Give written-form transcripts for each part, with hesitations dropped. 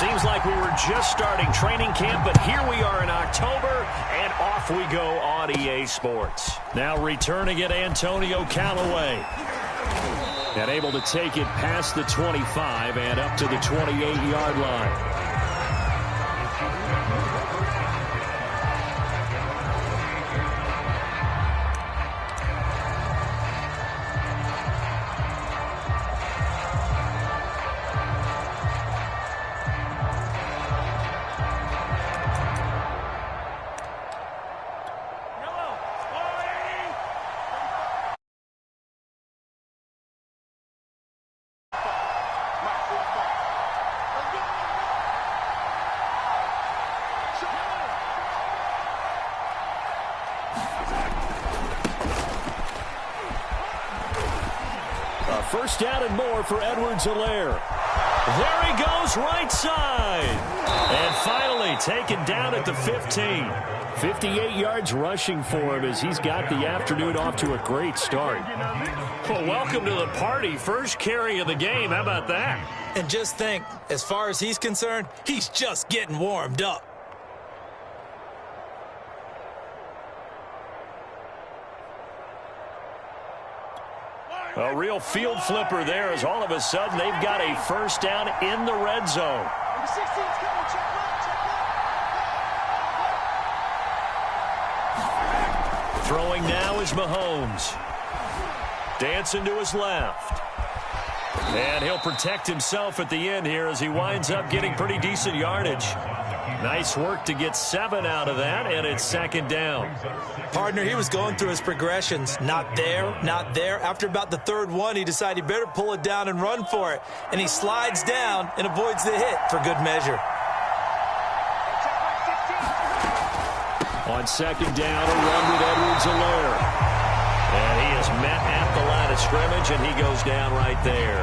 Seems like we were just starting training camp, but here we are in October, and off we go on EA Sports. Now returning it, Antonio Callaway. And able to take it past the 25 and up to the 28-yard line. First down and more for Edwards-Helaire. There he goes, right side. And finally taken down at the 15. 58 yards rushing for him as he's got the afternoon off to a great start. Well, welcome to the party. First carry of the game. How about that? And just think, as far as he's concerned, he's just getting warmed up. A real field flipper there as all of a sudden they've got a first down in the red zone. Throwing now is Mahomes. Dancing to his left. And he'll protect himself at the end here as he winds up getting pretty decent yardage. Nice work to get 7 out of that, and it's second down. Partner, he was going through his progressions. Not there, not there. After about the third one, he decided he better pull it down and run for it. And he slides down and avoids the hit for good measure. On second down, a run with Edwards-Helaire. And he is met at the line of scrimmage, and he goes down right there.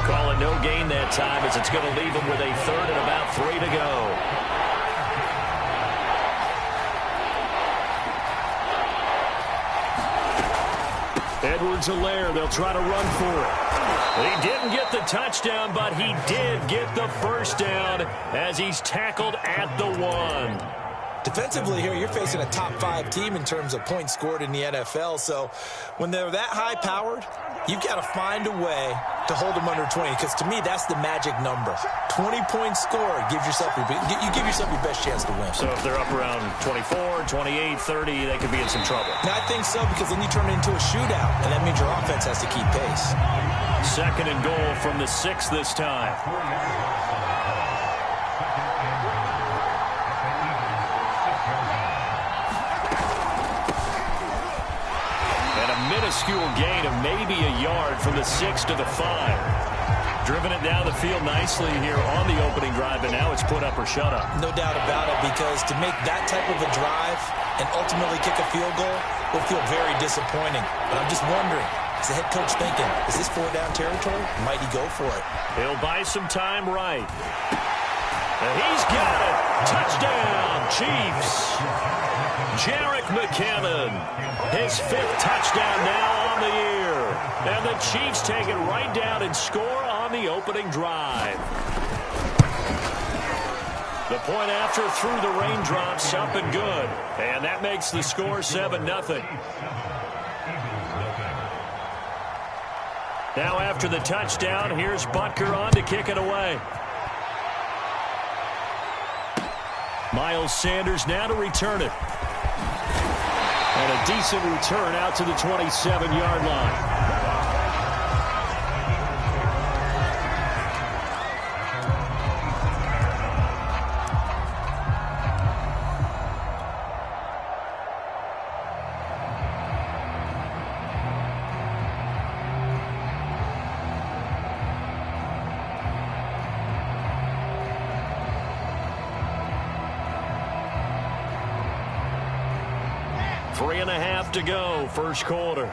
Call it no gain that time as it's going to leave him with a third and about 3 to go. Edwards-Helaire, they'll try to run for it. He didn't get the touchdown, but he did get the first down as he's tackled at the 1. Defensively here, you're facing a top 5 team in terms of points scored in the NFL. So when they're that high-powered, you've got to find a way to hold them under 20, because to me, that's the magic number. 20 points scored, you give yourself your best chance to win. So if they're up around 24, 28, 30, they could be in some trouble. And I think so, because then you turn it into a shootout, and that means your offense has to keep pace. Second and goal from the 6 this time. Minuscule gain of maybe a yard from the 6 to the 5. Driven it down the field nicely here on the opening drive, and now it's put up or shut up. No doubt about it, because to make that type of a drive and ultimately kick a field goal will feel very disappointing. But I'm just wondering, is the head coach thinking, is this 4-down territory? Might he go for it? He'll buy some time right. And he's got it. Touchdown, Chiefs. Jerick McKinnon, his 5th touchdown now on the year. And the Chiefs take it right down and score on the opening drive. The point after through the raindrops, up and good. And that makes the score 7-0. Now after the touchdown, here's Butker on to kick it away. Miles Sanders now to return it. And a decent return out to the 27-yard line. Three and a half to go, first quarter.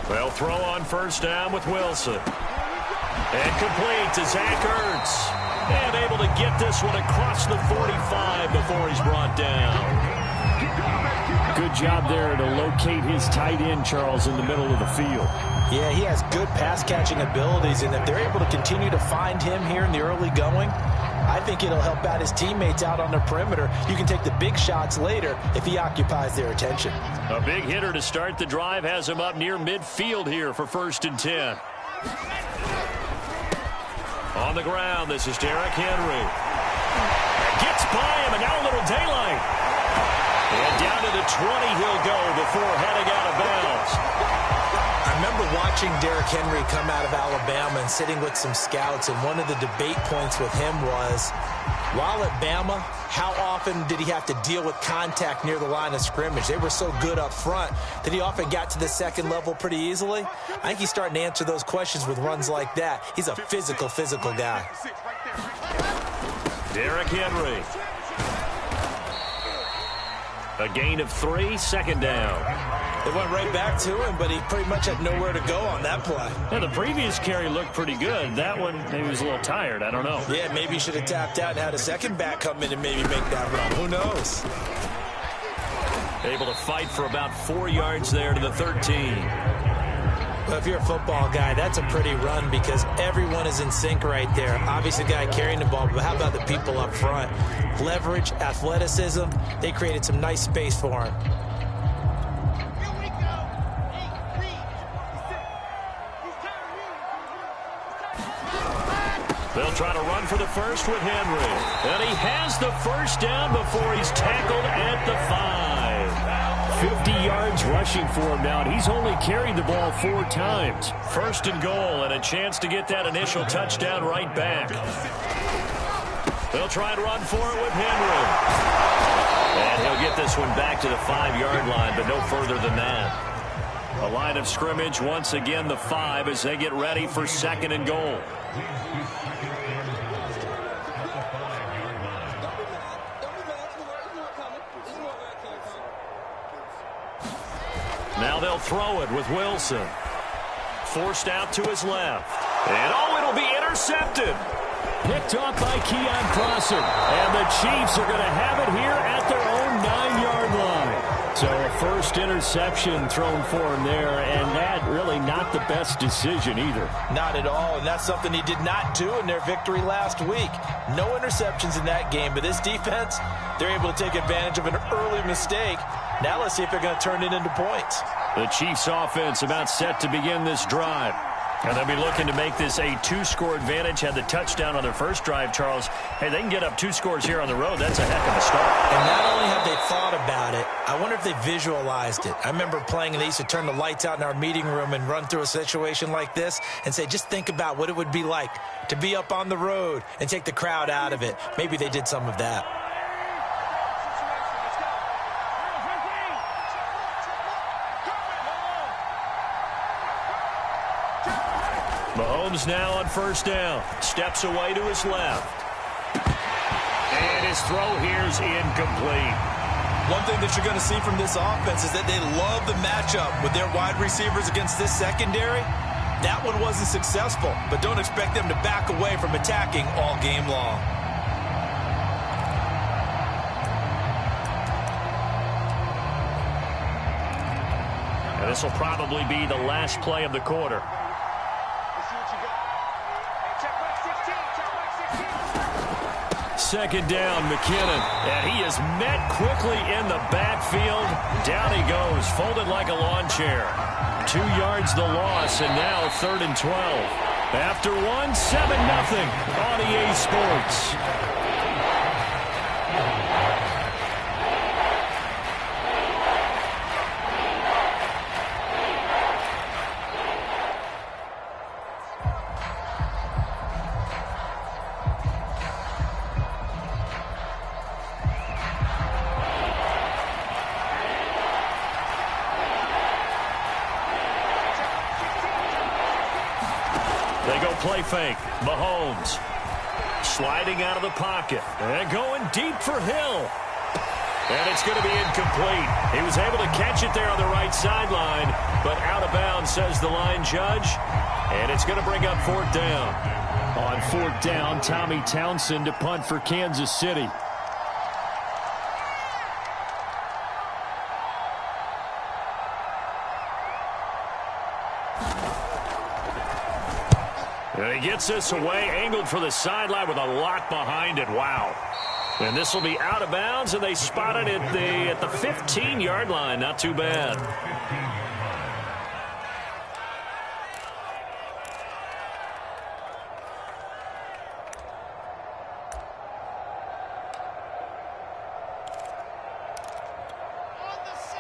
They'll throw on first down with Wilson. And complete to Zach Ertz. And able to get this one across the 45 before he's brought down. Good job there to locate his tight end, Charles, in the middle of the field. Yeah, he has good pass-catching abilities, and if they're able to continue to find him here in the early going, I think it'll help out his teammates out on the perimeter. You can take the big shots later if he occupies their attention. A big hitter to start the drive has him up near midfield here for 1st and 10. On the ground, this is Derrick Henry. Gets by him, and now a little daylight. And down to the 20 he'll go before heading out of bounds. I remember watching Derrick Henry come out of Alabama and sitting with some scouts, and one of the debate points with him was, while at Bama, how often did he have to deal with contact near the line of scrimmage? They were so good up front that he often got to the second level pretty easily. I think he's starting to answer those questions with runs like that. He's a physical guy. Derrick Henry. A gain of 3, 2nd down. They went right back to him, but he pretty much had nowhere to go on that play. Yeah, the previous carry looked pretty good. That one, maybe he was a little tired. I don't know. Yeah, maybe he should have tapped out and had a second back come in and maybe make that run. Who knows? Able to fight for about 4 yards there to the 13. Well, if you're a football guy, that's a pretty run because everyone is in sync right there. Obviously, the guy carrying the ball, but how about the people up front? Leverage, athleticism, they created some nice space for him. They'll try to run for the first with Henry. And he has the first down before he's tackled at the 5. 50 yards rushing for him now, and he's only carried the ball 4 times. 1st and goal, and a chance to get that initial touchdown right back. They'll try and run for it with Henry. And he'll get this one back to the 5-yard line, but no further than that. A line of scrimmage, once again the 5 as they get ready for 2nd and goal. Now they'll throw it with Wilson. Forced out to his left. And it'll be intercepted. Picked off by Keon Prosser. And the Chiefs are going to have it here at their own 9-yard line. So a first interception thrown for him there, and that really not the best decision either. Not at all, and that's something he did not do in their victory last week. No interceptions in that game, but this defense, they're able to take advantage of an early mistake. Now let's see if they're going to turn it into points. The Chiefs offense about set to begin this drive. And they'll be looking to make this a 2-score advantage. Had the touchdown on their first drive, Charles. Hey, they can get up 2 scores here on the road. That's a heck of a start. And not only have they thought about it, I wonder if they visualized it. I remember playing, and they used to turn the lights out in our meeting room and run through a situation like this and say, just think about what it would be like to be up on the road and take the crowd out of it. Maybe they did some of that. Mahomes now on 1st down. Steps away to his left. And his throw here is incomplete. One thing that you're going to see from this offense is that they love the matchup with their wide receivers against this secondary. That one wasn't successful, but don't expect them to back away from attacking all game long. And this will probably be the last play of the quarter. Second down, McKinnon. And he is met quickly in the backfield. Down he goes, folded like a lawn chair. 2 yards the loss, and now 3rd and 12. After 1, 7-0 on EA Sports. Play fake. Mahomes sliding out of the pocket and going deep for Hill. And it's going to be incomplete. He was able to catch it there on the right sideline, but out of bounds, says the line judge. And it's going to bring up 4th down. On 4th down, Tommy Townsend to punt for Kansas City. he gets this away, angled for the sideline with a lot behind it. Wow. And this will be out of bounds, and they spot it at the 15-yard line. Not too bad.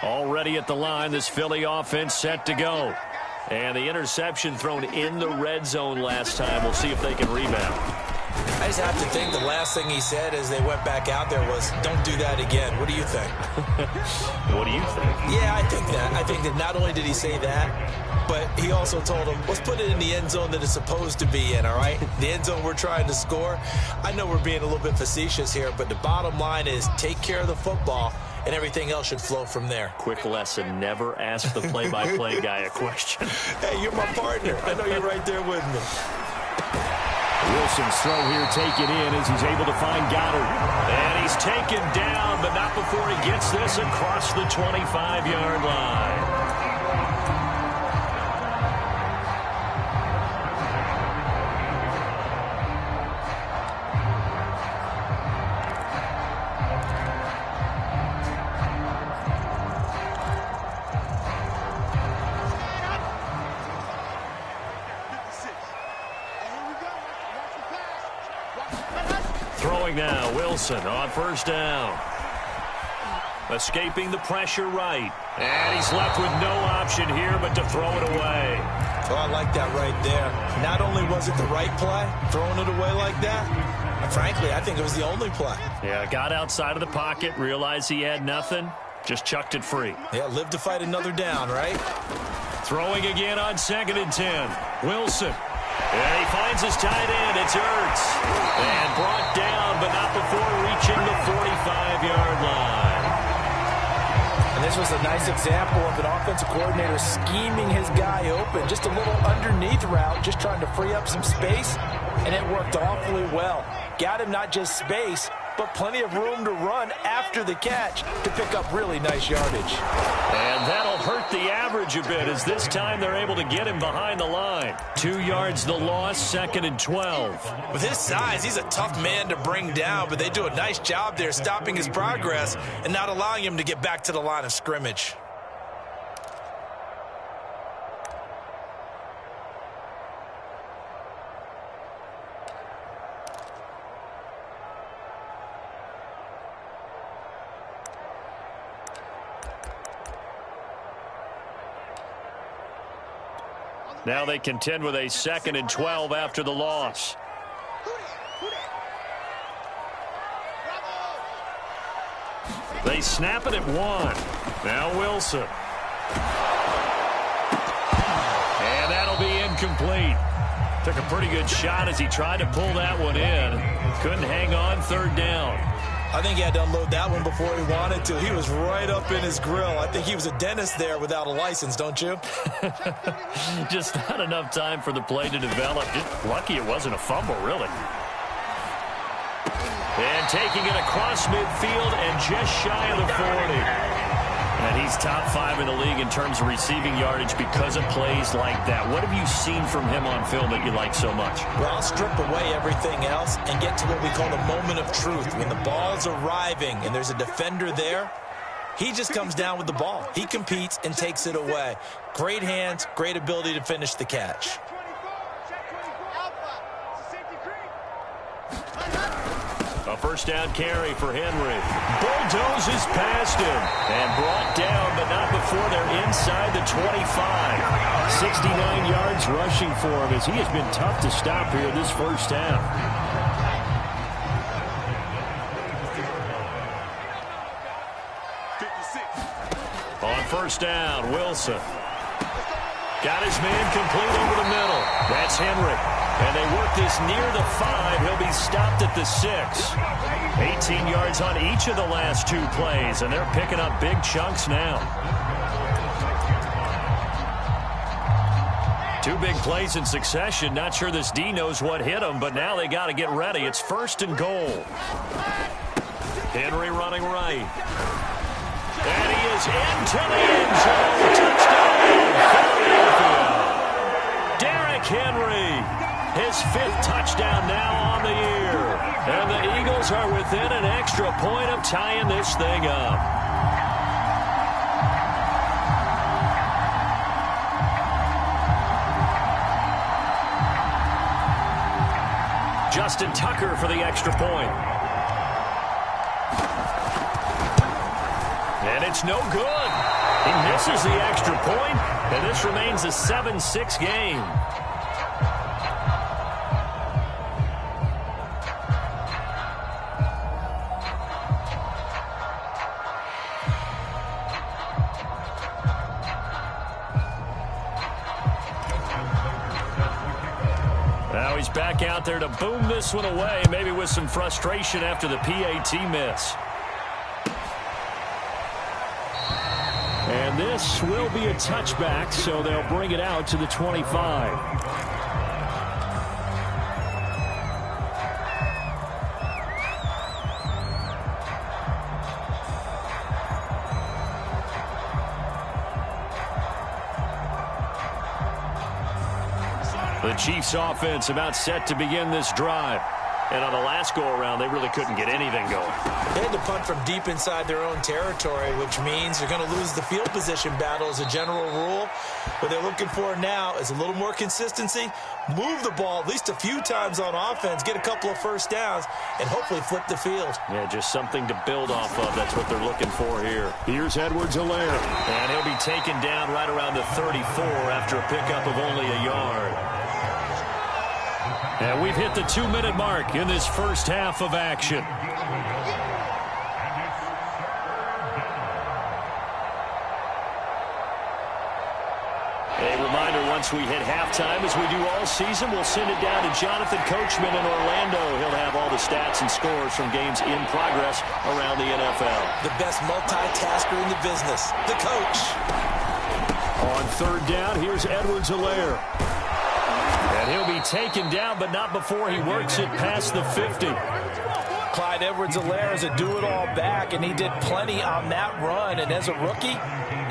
Already at the line, this Philly offense set to go. And the interception thrown in the red zone last time. We'll see if they can rebound. I just have to think the last thing he said as they went back out there was, don't do that again. What do you think? What do you think? Yeah, I think that. I think that not only did he say that, but he also told them, let's put it in the end zone that it's supposed to be in, all right? The end zone we're trying to score. I know we're being a little bit facetious here, but the bottom line is take care of the football, and everything else should flow from there. Quick lesson, never ask the play-by-play guy a question. Hey, you're my partner. I know you're right there with me. Wilson's throw here taken in as he's able to find Goddard. And he's taken down, but not before he gets this across the 25-yard line. Throwing now, Wilson on first down. Escaping the pressure right. And he's left with no option here but to throw it away. Oh, I like that right there. Not only was it the right play, throwing it away like that, and frankly, I think it was the only play. Yeah, got outside of the pocket, realized he had nothing, just chucked it free. Yeah, live to fight another down, right? Throwing again on 2nd and 10. Wilson. And he finds his tight end. It's Ertz. And brought down, but not before reaching the 45-yard line. And this was a nice example of an offensive coordinator scheming his guy open. Just a little underneath route, just trying to free up some space. And it worked awfully well. Got him not just space, but plenty of room to run after the catch to pick up really nice yardage. And that'll hurt the average a bit as this time they're able to get him behind the line. 2 yards the loss, 2nd and 12. With his size, he's a tough man to bring down, but they do a nice job there stopping his progress and not allowing him to get back to the line of scrimmage. Now they contend with a 2nd and 12 after the loss. They snap it at 1. Now Wilson. And that'll be incomplete. Took a pretty good shot as he tried to pull that one in. Couldn't hang on, 3rd down. I think he had to unload that one before he wanted to. He was right up in his grill. I think he was a dentist there without a license, don't you? Just not enough time for the play to develop. Just lucky it wasn't a fumble, really. And taking it across midfield and just shy of the 40. And he's top 5 in the league in terms of receiving yardage because of plays like that. What have you seen from him on film that you like so much? Well, I'll strip away everything else and get to what we call the moment of truth. When the ball's arriving and there's a defender there, he just comes down with the ball. He competes and takes it away. Great hands, great ability to finish the catch. A first down carry for Henry. Bulldozes past him and brought down, but not before they're inside the 25. 69 yards rushing for him as he has been tough to stop here this first half. On first down, Wilson. Got his man complete over the middle. That's Henry. And they work this near the 5. He'll be stopped at the 6. 18 yards on each of the last 2 plays, and they're picking up big chunks now. 2 big plays in succession. Not sure this D knows what hit him, but now they got to get ready. It's 1st and goal. Henry running right. And he is into the end zone. Touchdown, Philadelphia. Derrick Henry. His 5th touchdown now on the year. And the Eagles are within an extra point of tying this thing up. Justin Tucker for the extra point. And it's no good. He misses the extra point, and this remains a 7-6 game. Now he's back out there to boom this one away, maybe with some frustration after the PAT miss. And this will be a touchback, so they'll bring it out to the 25. The Chiefs offense about set to begin this drive. And on the last go-around, they really couldn't get anything going. They had to punt from deep inside their own territory, which means they're going to lose the field position battle as a general rule. What they're looking for now is a little more consistency, move the ball at least a few times on offense, get a couple of first downs, and hopefully flip the field. Yeah, just something to build off of. That's what they're looking for here. Here's Edwards-Helaire. And he'll be taken down right around the 34 after a pickup of only a yard. And we've hit the 2-minute mark in this first half of action. A reminder, once we hit halftime, as we do all season, we'll send it down to Jonathan Coachman in Orlando. He'll have all the stats and scores from games in progress around the NFL. The best multitasker in the business, the coach. On 3rd down, here's Edwards-Helaire. And he'll be taken down, but not before he works it past the 50. Clyde Edwards-Helaire is a do-it-all back, and he did plenty on that run. And as a rookie,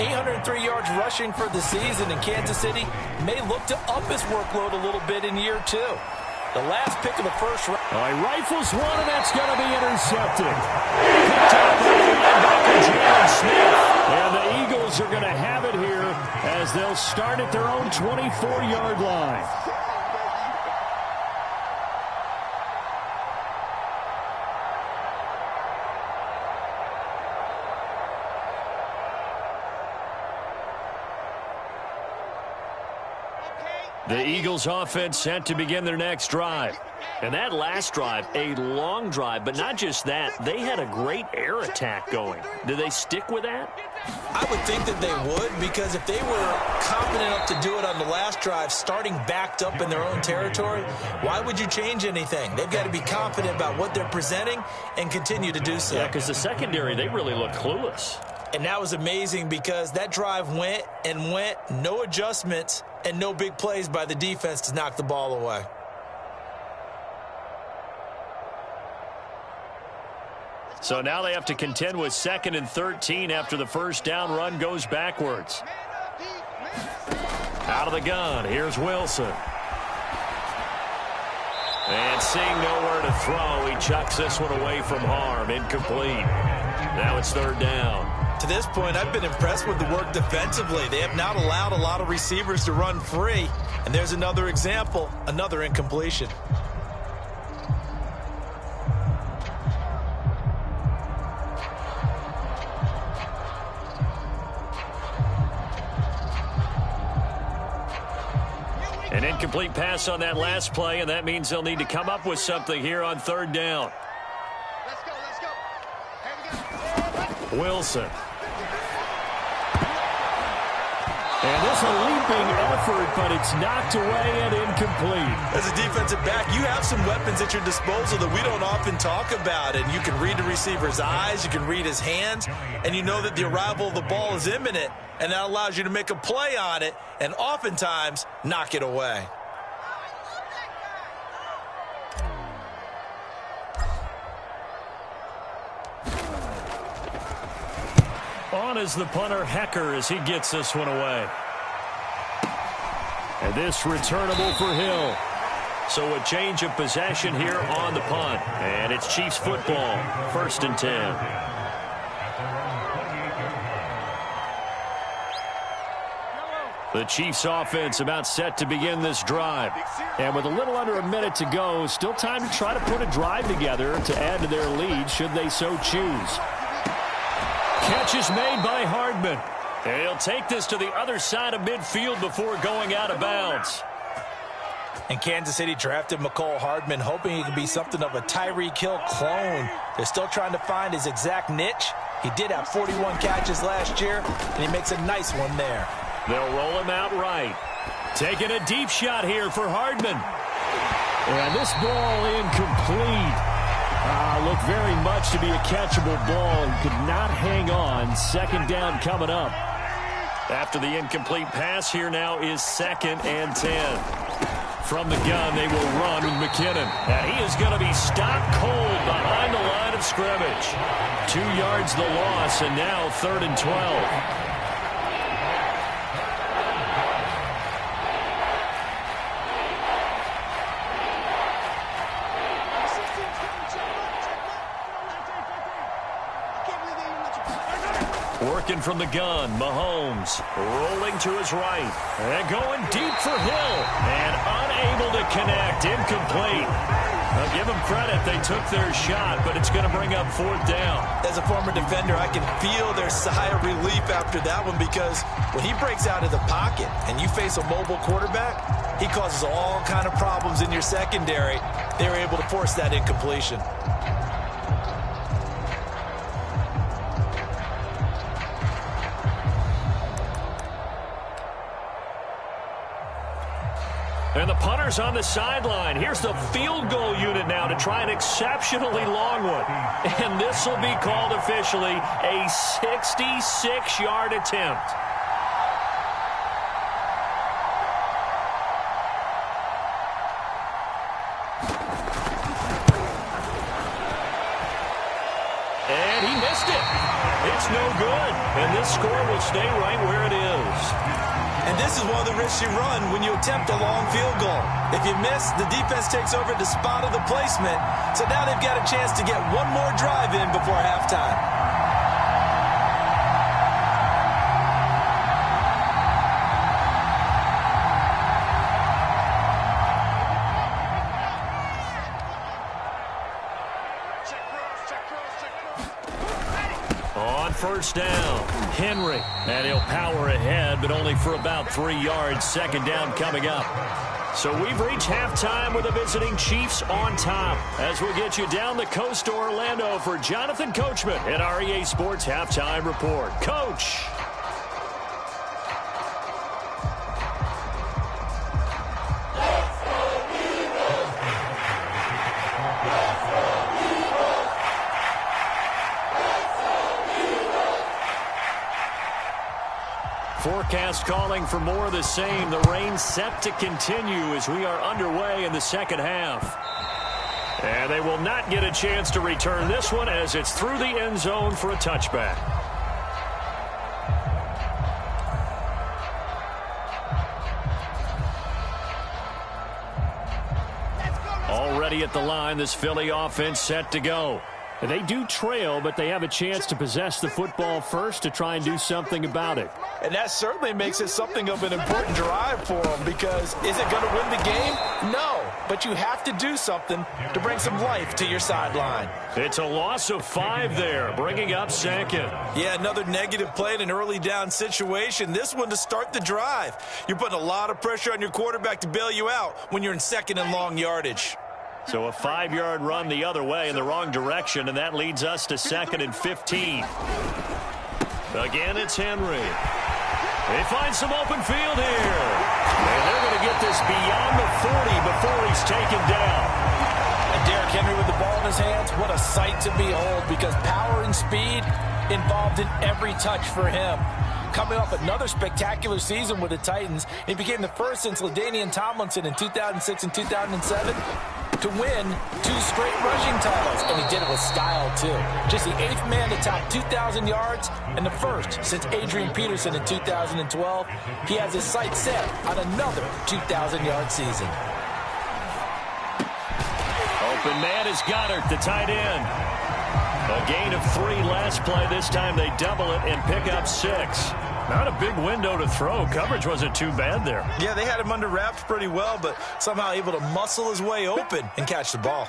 803 yards rushing for the season in Kansas City may look to up his workload a little bit in year 2. The last pick of the first round. He rifles one, and that's going to be intercepted. Picked up by the linebacker, Jalen Smith. And the Eagles are going to have it here as they'll start at their own 24-yard line. The Eagles offense set to begin their next drive. And that last drive, a long drive, but not just that. They had a great air attack going. Do they stick with that? I would think that they would, because if they were confident enough to do it on the last drive, starting backed up in their own territory, why would you change anything? They've got to be confident about what they're presenting and continue to do so. Yeah, because the secondary, they really look clueless. And that was amazing because that drive went and went, no adjustments, and no big plays by the defense to knock the ball away. So now they have to contend with 2nd and 13 after the first down run goes backwards. Out of the gun, here's Wilson. And seeing nowhere to throw, he chucks this one away from harm. Incomplete. Now it's 3rd down. To this point, I've been impressed with the work defensively. They have not allowed a lot of receivers to run free. And there's another example, another incompletion. An incomplete pass on that last play, and that means they'll need to come up with something here on 3rd down. Wilson. And this a leaping effort, but it's knocked away and incomplete. As a defensive back, you have some weapons at your disposal that we don't often talk about. And you can read the receiver's eyes, you can read his hands, and you know that the arrival of the ball is imminent. And that allows you to make a play on it and oftentimes knock it away. On is the punter, Hecker, as he gets this one away. And this returnable for Hill. So a change of possession here on the punt. And it's Chiefs football, 1st and 10. The Chiefs offense about set to begin this drive. And with a little under a minute to go, still time to try to put a drive together to add to their lead should they so choose. Catch is made by Hardman. And he'll take this to the other side of midfield before going out of bounds. And Kansas City drafted McCole Hardman, hoping he could be something of a Tyreek Hill clone. They're still trying to find his exact niche. He did have 41 catches last year, and he makes a nice one there. They'll roll him out right. Taking a deep shot here for Hardman. And this ball incomplete. Looked very much to be a catchable ball and could not hang on. 2nd down coming up. After the incomplete pass, here now is 2nd and 10. From the gun, they will run with McKinnon. And he is going to be stopped cold behind the line of scrimmage. 2 yards the loss, and now 3rd and 12. Working from the gun, Mahomes rolling to his right. And going deep for Hill. And unable to connect, incomplete. I'll give them credit, they took their shot, but it's going to bring up 4th down. As a former defender, I can feel their sigh of relief after that one because when he breaks out of the pocket and you face a mobile quarterback, he causes all kind of problems in your secondary. They were able to force that incompletion. And the punter's on the sideline. Here's the field goal unit now to try an exceptionally long one. And this will be called officially a 66-yard attempt. And he missed it. It's no good. And this score will stay right where it is. And this is one of the risks you run when you attempt a long field goal. If you miss, the defense takes over the spot of the placement. So now they've got a chance to get one more drive in before halftime. On 1st down, Henry. And he'll power ahead, but only for about 3 yards. 2nd down coming up. So we've reached halftime with the visiting Chiefs on top. As we'll get you down the coast to Orlando for Jonathan Coachman at our EA Sports Halftime Report. Coach. Forecast calling for more of the same. The rain set to continue as we are underway in the 2nd half. And they will not get a chance to return this one as it's through the end zone for a touchback. Already at the line, this Philly offense set to go. They do trail, but they have a chance to possess the football first to try and do something about it. And that certainly makes it something of an important drive for them because is it going to win the game? No, but you have to do something to bring some life to your sideline. It's a loss of 5 there, bringing up 2nd. Yeah, another negative play in an early down situation. This one to start the drive. You're putting a lot of pressure on your quarterback to bail you out when you're in 2nd and long yardage. So a 5-yard run the other way in the wrong direction, and that leads us to 2nd and 15. Again, it's Henry. They find some open field here. And they're going to get this beyond the 40 before he's taken down. And Derrick Henry with the ball in his hands, what a sight to behold because power and speed involved in every touch for him. Coming off another spectacular season with the Titans, he became the first since LaDainian Tomlinson in 2006 and 2007 to win 2 straight rushing titles, and he did it with style, too. Just the 8th man to top 2,000 yards and the first since Adrian Peterson in 2012. He has his sights set on another 2,000-yard season. open man is Goddard, the tight end. A gain of 3 last play. This time they double it and pick up 6. Not a big window to throw. Coverage wasn't too bad there. Yeah, they had him under wraps pretty well, but somehow able to muscle his way open and catch the ball.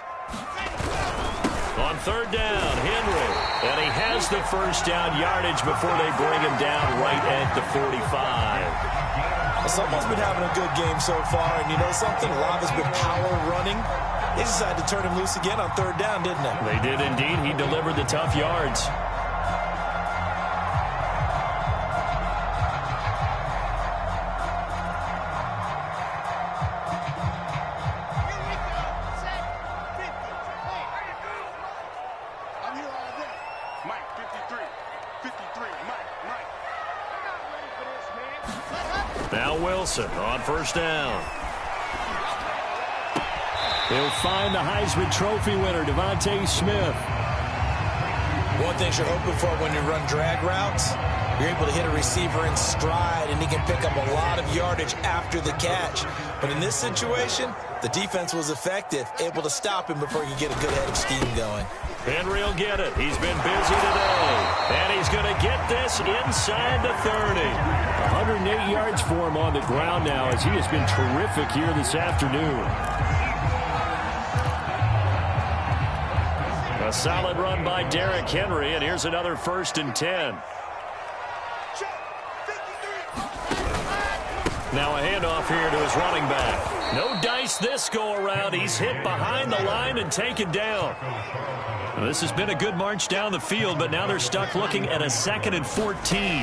On third down, Henry. And he has the first down yardage before they bring him down right at the 45. Well, someone's been having a good game so far, and you know something? A lot has been power running. They decided to turn him loose again on third down, didn't they? They did indeed. He delivered the tough yards. Now Wilson on first down. He'll find the Heisman Trophy winner, Devontae Smith. One thing you're hoping for when you run drag routes, you're able to hit a receiver in stride, and he can pick up a lot of yardage after the catch. But in this situation, the defense was effective, able to stop him before he could get a good head of steam going. Henry will get it. He's been busy today. And he's going to get this inside the 30. 108 yards for him on the ground now as he has been terrific here this afternoon. A solid run by Derrick Henry, and here's another 1st and 10. Now a handoff here to his running back. No dice this go-around. He's hit behind the line and taken down. Well, this has been a good march down the field, but now they're stuck looking at a 2nd and 14.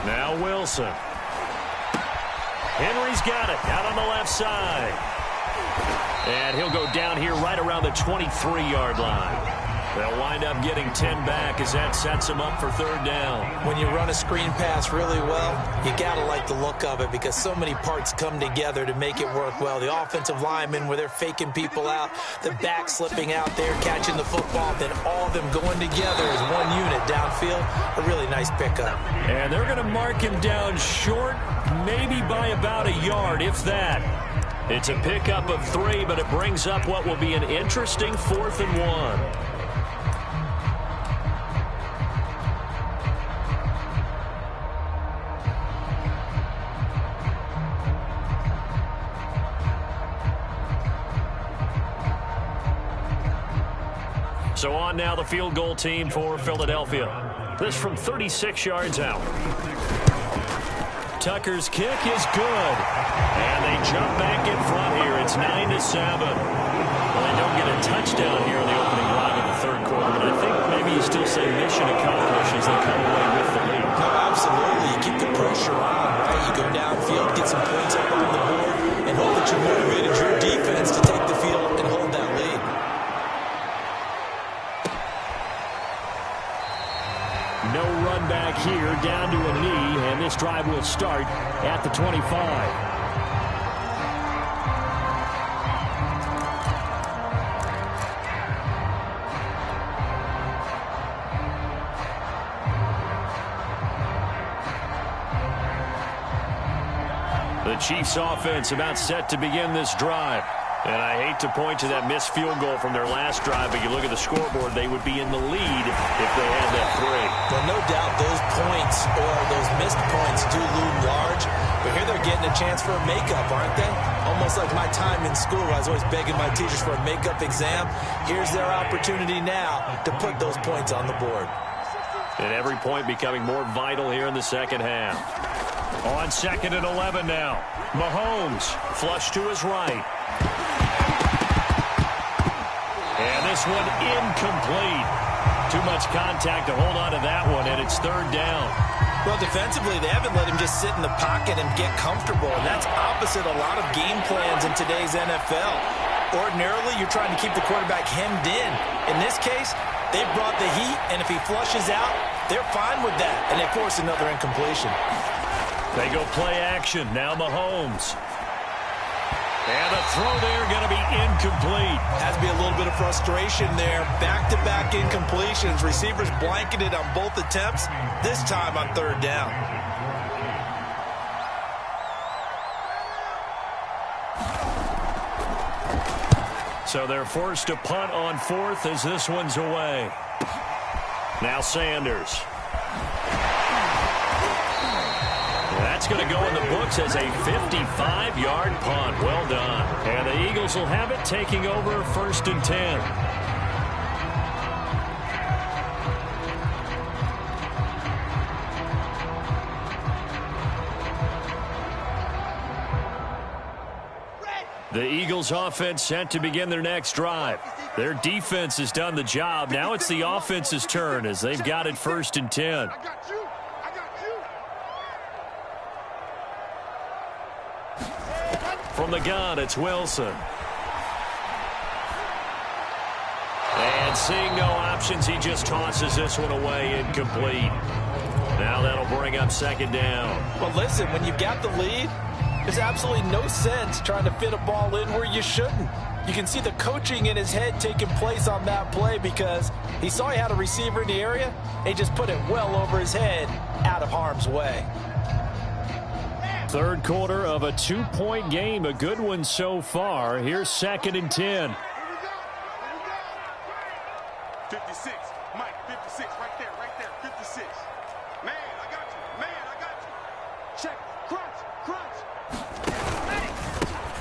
Now Wilson. Henry's got it out on the left side. And he'll go down here right around the 23-yard line. They'll wind up getting 10 back as that sets them up for third down. When you run a screen pass really well, you got to like the look of it because so many parts come together to make it work well. The offensive linemen where they're faking people out, the back slipping out there, catching the football, then all of them going together as one unit downfield. A really nice pickup. And they're going to mark him down short, maybe by about a yard, if that. It's a pickup of 3, but it brings up what will be an interesting 4th and 1. So on now the field goal team for Philadelphia. This from 36 yards out. Tucker's kick is good. And they jump back in front here. It's 9-7. Well, they don't get a touchdown here in the opening drive of the third quarter. But I think maybe you still say mission accomplished as they come away with the lead. No, absolutely. You keep the pressure on, right? You go downfield, get some points up on the board, and hope that you motivated your defense to take the field and hold that lead. No run back here, down to a knee, and this drive will start at the 25. The Chiefs offense about set to begin this drive. And I hate to point to that missed field goal from their last drive, but you look at the scoreboard, they would be in the lead if they had that 3. Well, no doubt those points or those missed points do loom large, but here they're getting a chance for a makeup, aren't they? Almost like my time in school, I was always begging my teachers for a makeup exam. Here's their opportunity now to put those points on the board. And every point becoming more vital here in the second half. On 2nd and 11 now. Mahomes flush to his right. And this one incomplete. Too much contact to hold on to that one, and it's third down. Well, defensively, they haven't let him just sit in the pocket and get comfortable, and that's opposite a lot of game plans in today's NFL. Ordinarily, you're trying to keep the quarterback hemmed in. In this case, they brought the heat, and if he flushes out, they're fine with that, and they force another incompletion. They go play action. Now Mahomes. And the throw there going to be incomplete. Has to be a little bit of frustration there. Back-to-back incompletions. Receivers blanketed on both attempts, this time on third down. So they're forced to punt on fourth as this one's away. Now Sanders. That's going to go in the books as a 55-yard punt. Well done. And the Eagles will have it, taking over 1st and 10. The Eagles offense set to begin their next drive. Their defense has done the job. Now it's the offense's turn as they've got it 1st and 10. From the gun, it's Wilson. And seeing no options, he just tosses this one away, incomplete. Now that'll bring up 2nd down. Well, listen, when you've got the lead, there's absolutely no sense trying to fit a ball in where you shouldn't. You can see the coaching in his head taking place on that play because he saw he had a receiver in the area, and he just put it well over his head out of harm's way. Third quarter of a 2-point game, a good one so far. Here's 2nd and 10. 56, Mike, 56, right there, 56. Man, I got you. Check, crunch.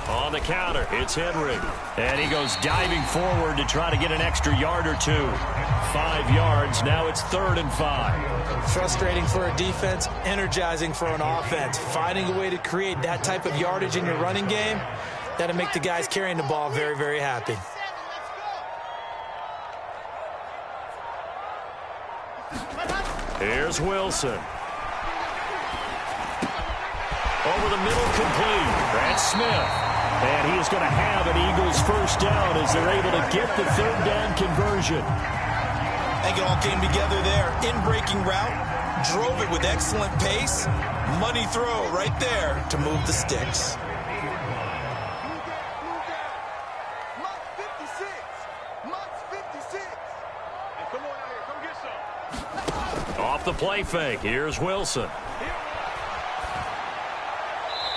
On the counter, it's Henry. And he goes diving forward to try to get an extra yard or 2. 5 yards, now it's 3rd and 5. Frustrating for a defense, energizing for an offense. Finding a way to create that type of yardage in your running game, that'll make the guys carrying the ball very, very happy. Here's Wilson. Over the middle, complete. That's Smith. And he is going to have an Eagles 1st down as they're able to get the 3rd down conversion. I think it all came together there. In-breaking route, drove it with excellent pace. Money throw right there to move the sticks. Off the play fake, here's Wilson.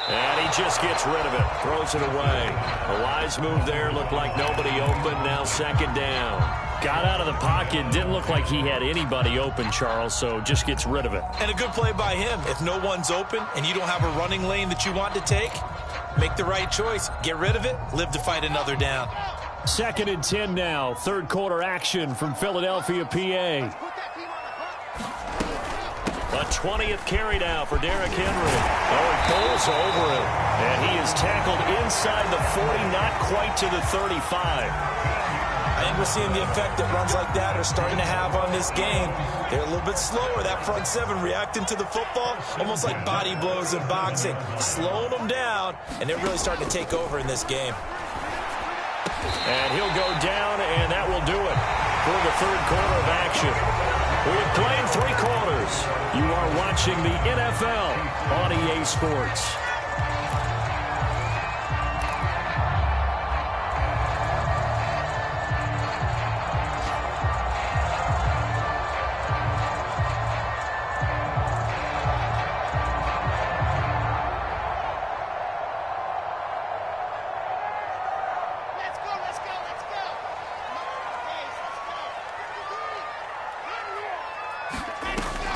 And he just gets rid of it, throws it away. A wise move there, looked like nobody open, now 2nd down. Got out of the pocket, didn't look like he had anybody open, Charles, so just gets rid of it. And a good play by him. If no one's open and you don't have a running lane that you want to take, make the right choice. Get rid of it, live to fight another down. 2nd and 10 now, 3rd quarter action from Philadelphia, PA. A 20th carry now for Derrick Henry. Oh, he pulls over him. And he is tackled inside the 40, not quite to the 35. I think we're seeing the effect that runs like that are starting to have on this game. They're a little bit slower, that front 7 reacting to the football, almost like body blows in boxing. Slowing them down, and they're really starting to take over in this game. And he'll go down, and that will do it for the 3rd quarter of action. We have played 3 quarters. You are watching the NFL on EA Sports.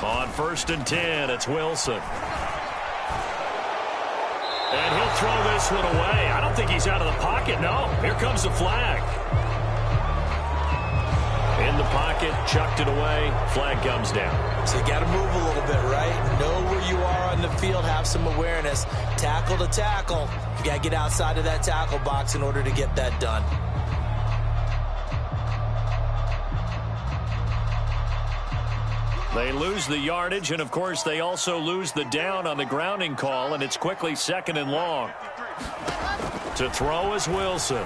On 1st and 10, it's Wilson. And he'll throw this one away. I don't think he's out of the pocket. No, here comes the flag. In the pocket, chucked it away. Flag comes down. So you got to move a little bit, right? Know where you are on the field. Have some awareness. Tackle to tackle. You got to get outside of that tackle box in order to get that done. They lose the yardage, and, of course, they also lose the down on the grounding call, and it's quickly 2nd and long. To throw is Wilson.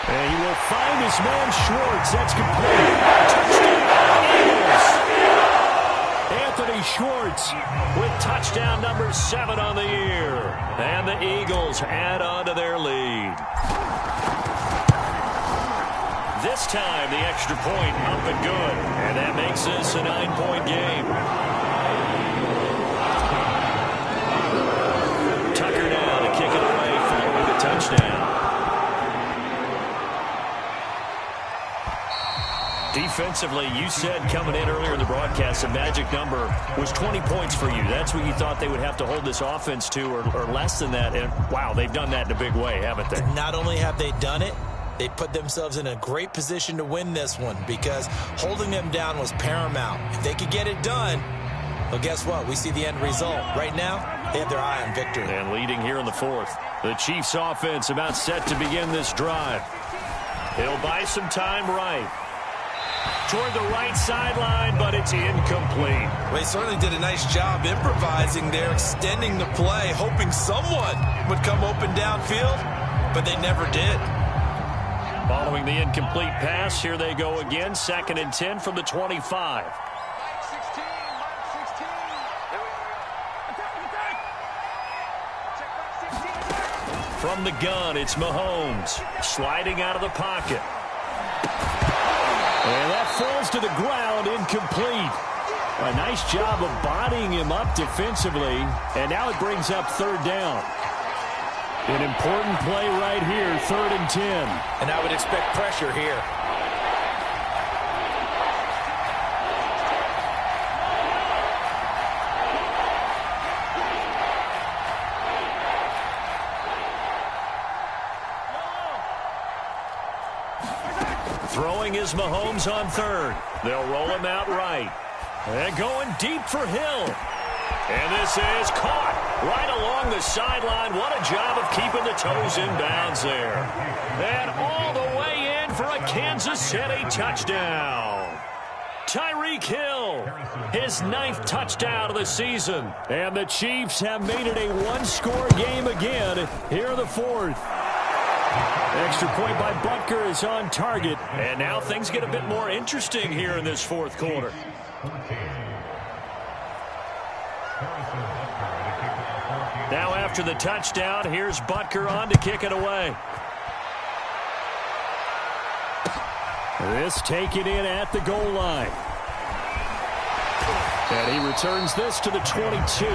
And he will find his man Schwartz. That's complete. Touchdown, Eagles. Anthony Schwartz with touchdown number 7 on the year. And the Eagles add on to their lead. This time, the extra point up and good. And that makes this a 9-point game. Tucker now to kick it away, following the touchdown. Defensively, you said coming in earlier in the broadcast, the magic number was 20 points for you. That's what you thought they would have to hold this offense to, or less than that. And, wow, they've done that in a big way, haven't they? Not only have they done it, they put themselves in a great position to win this one because holding them down was paramount. If they could get it done, well, guess what? We see the end result. Right now, they have their eye on victory. And leading here in the fourth. The Chiefs offense about set to begin this drive. He'll buy some time right. Toward the right sideline, but it's incomplete. Well, he certainly did a nice job improvising there, extending the play, hoping someone would come open downfield, but they never did. Following the incomplete pass, here they go again. 2nd and 10 from the 25. From the gun, it's Mahomes sliding out of the pocket. And that falls to the ground, incomplete. A nice job of bodying him up defensively, and now it brings up 3rd down. An important play right here, 3rd and 10. And I would expect pressure here. Throwing is Mahomes on 3rd. They'll roll him out right. And going deep for Hill. And this is caught right along the sideline. What a job of keeping the toes in bounds there. And all the way in for a Kansas City touchdown. Tyreek Hill, his 9th touchdown of the season. And the Chiefs have made it a one-score game again here in the 4th. Extra point by Butker is on target. And now things get a bit more interesting here in this 4th quarter. Now after the touchdown, here's Butker on to kick it away. This taken in at the goal line. And he returns this to the 22.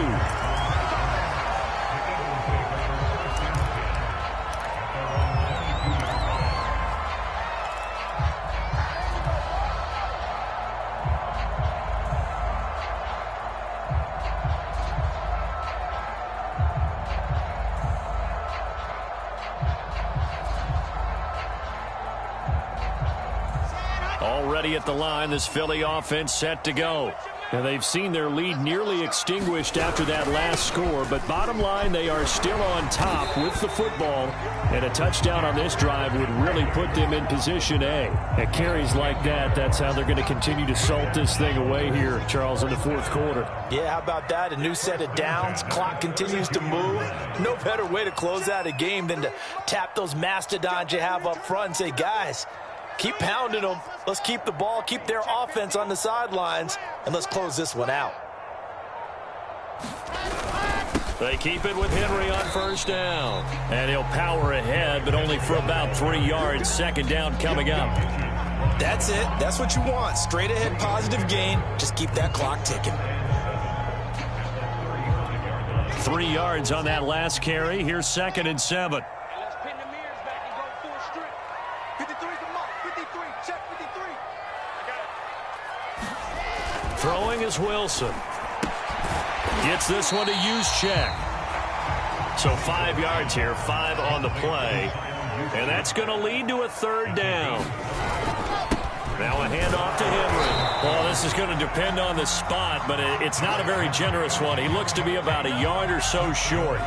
Already at the line, this Philly offense set to go. And they've seen their lead nearly extinguished after that last score. But bottom line, they are still on top with the football. And a touchdown on this drive would really put them in position A. At carries like that, that's how they're going to continue to salt this thing away here, Charles, in the 4th quarter. Yeah, how about that? A new set of downs. Clock continues to move. No better way to close out a game than to tap those mastodons you have up front and say, guys, keep pounding them. Let's keep the ball, keep their offense on the sidelines, and let's close this one out. They keep it with Henry on 1st down. And he'll power ahead, but only for about 3 yards. 2nd down coming up. That's it. That's what you want. Straight ahead positive gain. Just keep that clock ticking. 3 yards on that last carry. Here's 2nd and 7. Throwing is Wilson. Gets this one to Juszczyk. So 5 yards here, 5 on the play. And that's going to lead to a 3rd down. Now a handoff to Henry. Well, this is going to depend on the spot, but it's not a very generous one. He looks to be about a yard or so short.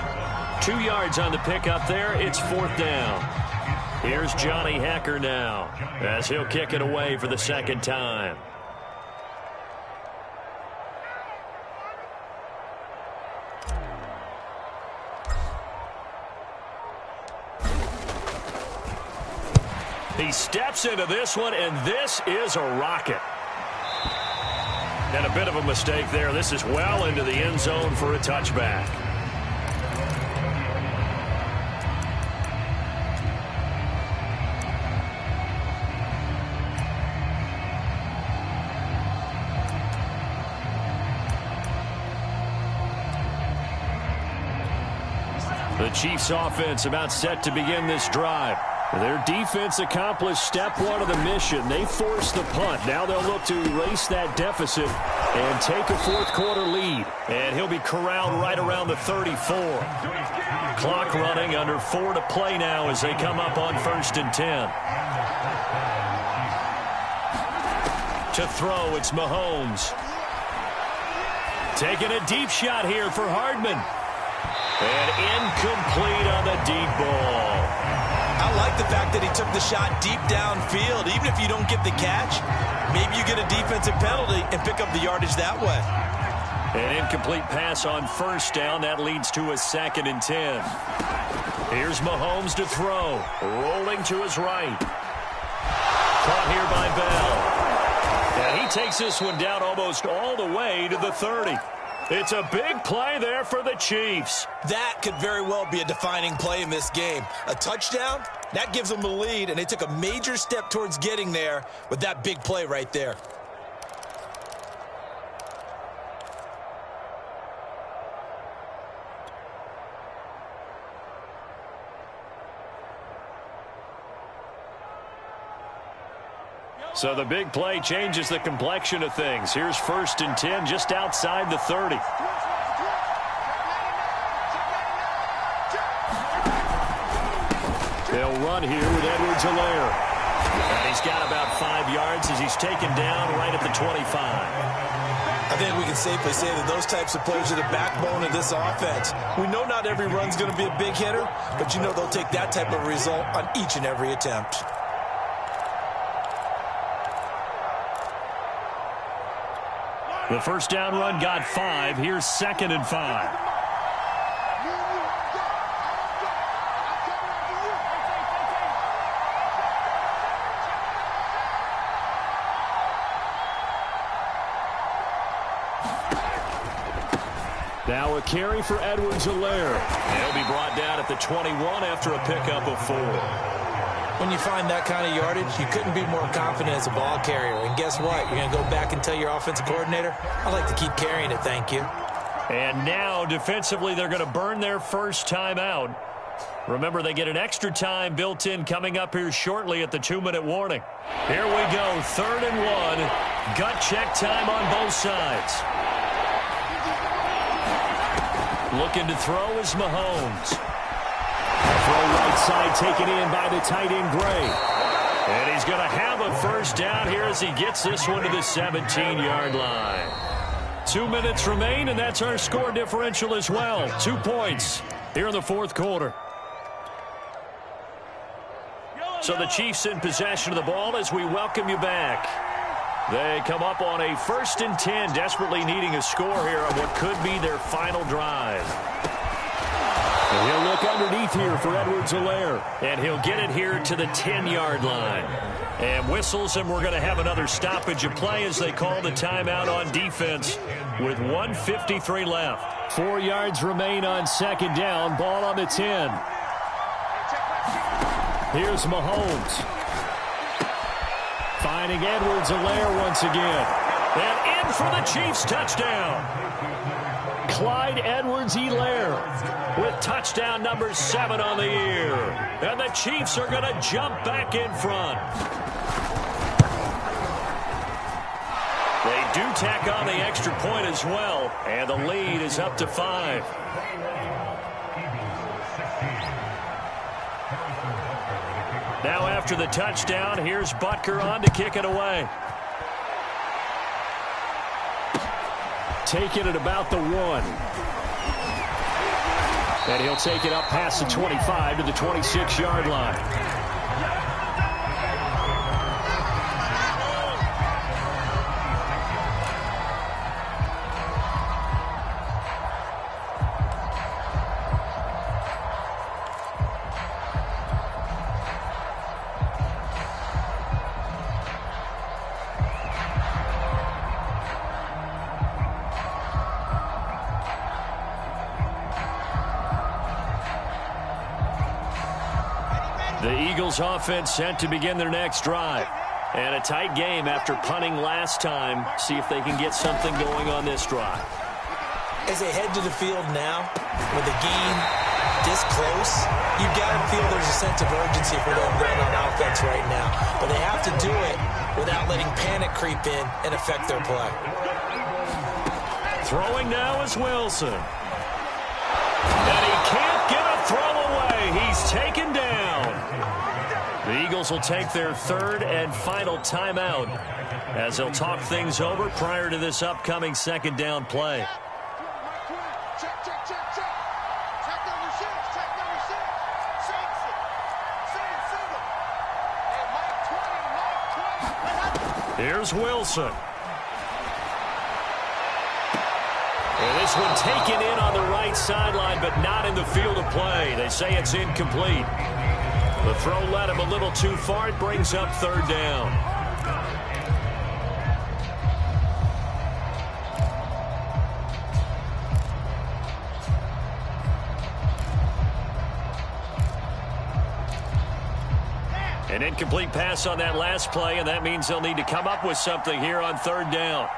2 yards on the pickup there. It's 4th down. Here's Johnny Hekker now as he'll kick it away for the 2nd time. He steps into this one, and this is a rocket. And a bit of a mistake there. This is well into the end zone for a touchback. The Chiefs offense about set to begin this drive. Their defense accomplished step one of the mission. They forced the punt. Now they'll look to erase that deficit and take a fourth-quarter lead. And he'll be corralled right around the 34. Clock running, under 4 to play now as they come up on 1st and 10. To throw, it's Mahomes. Taking a deep shot here for Hardman. And incomplete on the deep ball. I like the fact that he took the shot deep downfield. Even if you don't get the catch, maybe you get a defensive penalty and pick up the yardage that way. An incomplete pass on 1st down. That leads to a 2nd and 10. Here's Mahomes to throw. Rolling to his right. Caught here by Bell. And he takes this one down almost all the way to the 30. It's a big play there for the Chiefs. That could very well be a defining play in this game. A touchdown, that gives them the lead, and they took a major step towards getting there with that big play right there. So the big play changes the complexion of things. Here's 1st and 10 just outside the 30. They'll run here with Edwards-Helaire. And he's got about 5 yards as he's taken down right at the 25. I think we can safely say that those types of plays are the backbone of this offense. We know not every run's going to be a big hitter, but you know they'll take that type of result on each and every attempt. The 1st down run got 5. Here's 2nd and 5. Now a carry for Edwards-Helaire. He'll be brought down at the 21 after a pickup of 4. When you find that kind of yardage, you couldn't be more confident as a ball carrier. And guess what? You're going to go back and tell your offensive coordinator, I'd like to keep carrying it, thank you. And now, defensively, they're going to burn their first time out. Remember, they get an extra time built in coming up here shortly at the 2-minute warning. Here we go, 3rd and 1. Gut check time on both sides. Looking to throw is Mahomes. Throw right side taken in by the tight end Gray. And he's going to have a 1st down here as he gets this one to the 17-yard line. 2 minutes remain, and that's our score differential as well. 2 points here in the 4th quarter. So the Chiefs in possession of the ball as we welcome you back. They come up on a 1st and 10, desperately needing a score here on what could be their final drive. And he'll look underneath here for Edwards-Helaire. And he'll get it here to the 10-yard line. And whistles, and we're going to have another stoppage of play as they call the timeout on defense with 1:53 left. 4 yards remain on 2nd down. Ball on the 10. Here's Mahomes. Finding Edwards-Helaire once again. And in for the Chiefs touchdown. Clyde Edwards-Helaire with touchdown number 7 on the year. And the Chiefs are going to jump back in front. They do tack on the extra point as well. And the lead is up to 5. Now after the touchdown, here's Butker on to kick it away. Taking it about the 1. And he'll take it up past the 25 to the 26-yard line. The Eagles offense set to begin their next drive. And a tight game after punting last time. See if they can get something going on this drive. As they head to the field now with a gain this close, you've got to feel there's a sense of urgency for them going on offense right now. But they have to do it without letting panic creep in and affect their play. Throwing now is Wilson. And he can't get a throw away. He's taken down. The Eagles will take their third and final timeout as they'll talk things over prior to this upcoming second down play. Here's Wilson. And this one taken in on the right sideline, but not in the field of play. They say it's incomplete. The throw led him a little too far. It brings up third down. An incomplete pass on that last play, and that means they'll need to come up with something here on third down.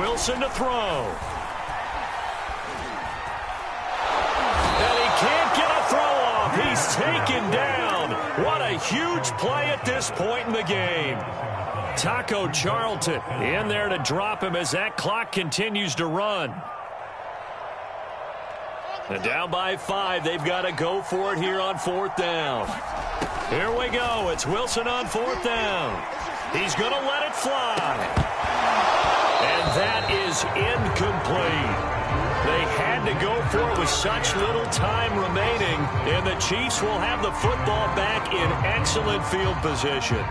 Wilson to throw. And he can't get a throw off. He's taken down. What a huge play at this point in the game. Taco Charlton in there to drop him as that clock continues to run. And down by 5, they've got to go for it here on fourth down. Here we go. It's Wilson on fourth down. He's going to let it fly. And that is incomplete. They had to go for it with such little time remaining, and the Chiefs will have the football back in excellent field position.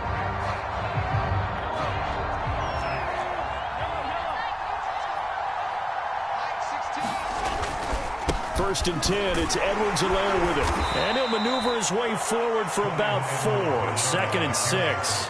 First and 10, it's Edwards-Helaire with it. And he'll maneuver his way forward for about 4. Second and 6.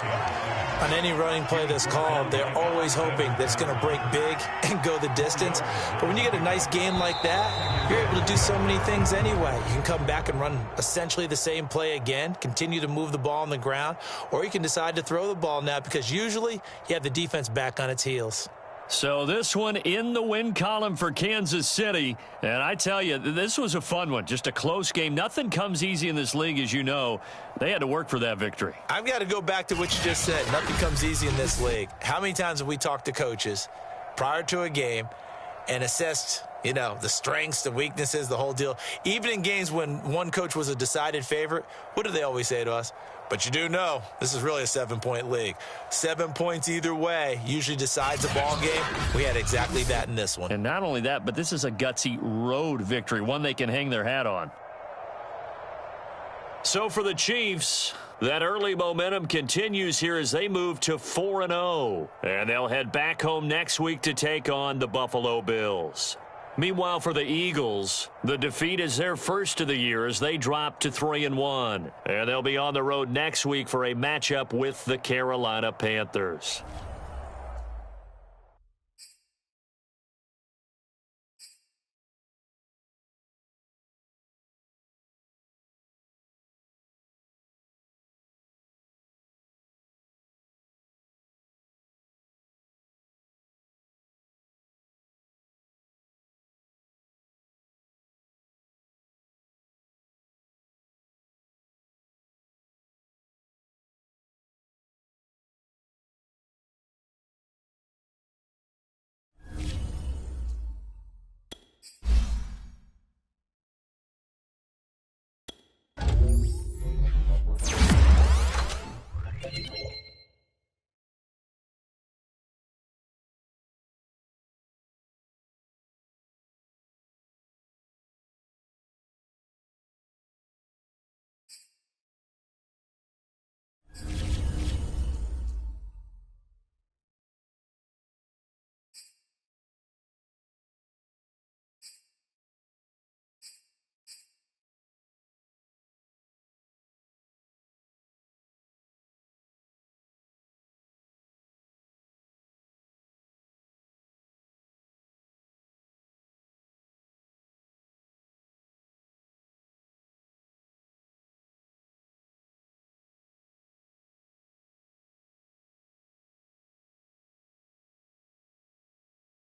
On any running play that's called, they're always hoping that it's going to break big and go the distance. But when you get a nice game like that, you're able to do so many things anyway. You can come back and run essentially the same play again, continue to move the ball on the ground, or you can decide to throw the ball now because usually you have the defense back on its heels. So this one in the win column for Kansas City. And I tell you, this was a fun one. Just a close game. Nothing comes easy in this league, as you know. They had to work for that victory. I've got to go back to what you just said. Nothing comes easy in this league. How many times have we talked to coaches prior to a game and assessed, you know, the strengths, the weaknesses, the whole deal? Even in games when one coach was a decided favorite, what do they always say to us? But you do know this is really a 7-point league. 7 points either way usually decides a ball game. We had exactly that in this one. And not only that, but this is a gutsy road victory, one they can hang their hat on. So for the Chiefs, that early momentum continues here as they move to 4-0. And they'll head back home next week to take on the Buffalo Bills. Meanwhile, for the Eagles, the defeat is their first of the year as they drop to 3-1. And they'll be on the road next week for a matchup with the Carolina Panthers.